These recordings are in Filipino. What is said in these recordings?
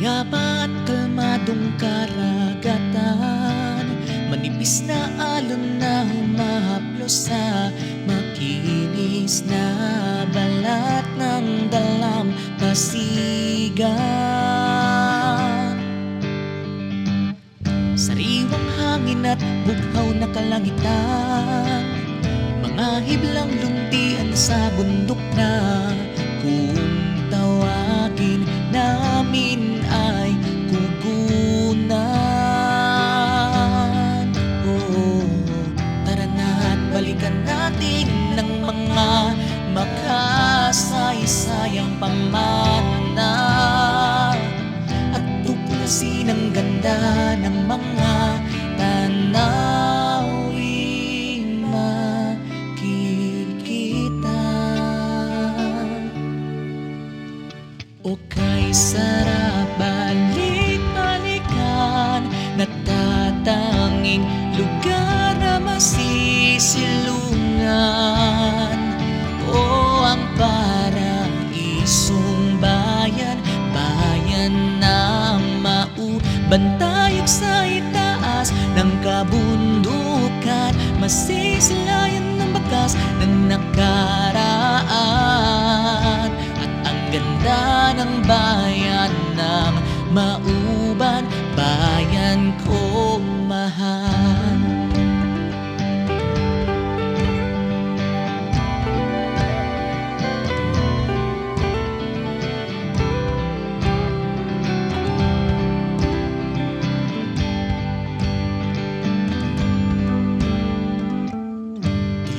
Mayabang at kalmadong karagatan, manipis na alon na humahaplos sa makinis na balat ng dalampasigan. Sariwang hangin at bughaw na kalangitan, mga hiblang luntian sa bundok na kung tawagin namin ay kugunan. Oh, tara na't balikan natin ng mga makasaysayang pamana at tuklasin ang ganda ng mga tanawing makikita. O kay sarap balik-balikan, natatanging lugar na masisilungan. O ang paraisong bayan, bayan na maubantayog sa itaas ng kabundukan, masisilayan ng bakas ng nakaraan. At ang ganda ng bayan ng mauban, bayan kong mahal.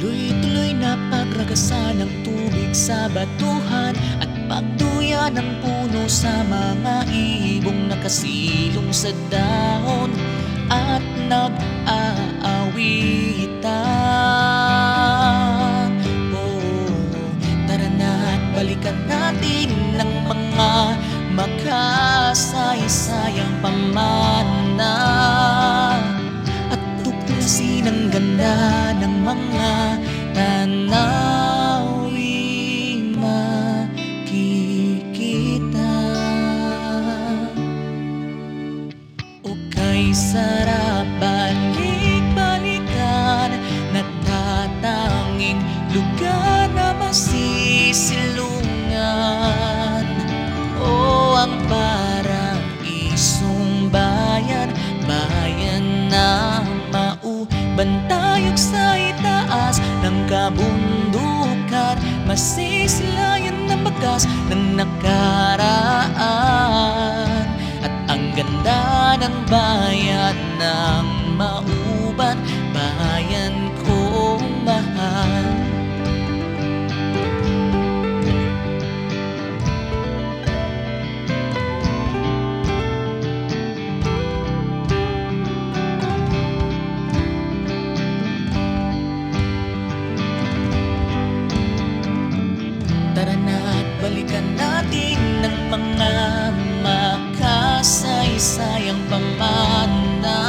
Tuloy-tuloy na pagragasan ng tubig sa batuhan at pagduya ng puno sa mga ibong nakasilong sa dahon at nag-aawitan. Oh, tara na't balikan natin ng mga makasaysayang pamana at tuklasin ang ganda ng mga tanawing makikita. O kay sarap balik-balikan, natatanging lugar na masisilungan. O ang paraisong bayan, bayan na maubantayog sa itaas ng kabundukan, masisilayan ng bakas ng nakaraan. At ang ganda ng bayan ng mauban, bayan kong mahal. Tara na't balikan natin ng mga makasaysayang pamana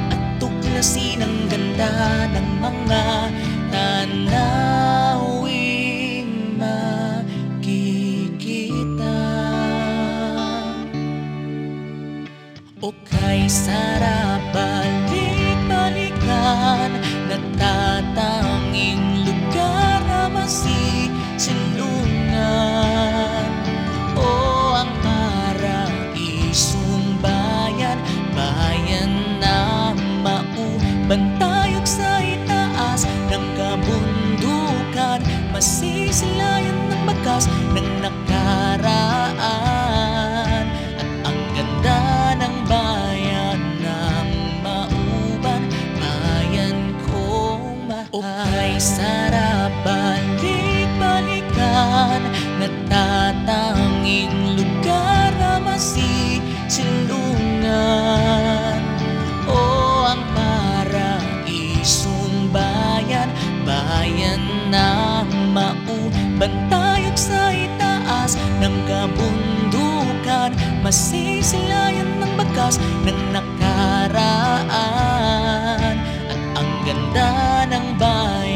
at tuklasin ang ganda ng mga tanawing makikita. O kay sarap balik-balikan, natatanging lugar na masisilungan. O ang paraisong bayan, bayan na maubantayog sa itaas ng kabundukan, masisilayan ng bakas ng nakaraan. At ang ganda ng bayan ng mauban, bayan kong mahal. O kay sarap balik-balikan, natatanging lugar na masisilungan. O ang paraisong bayan, bayan na maubantayog sa itaas ng kabundukan, masisilayan ng bakas ng nakaraan. At ang ganda ng bayan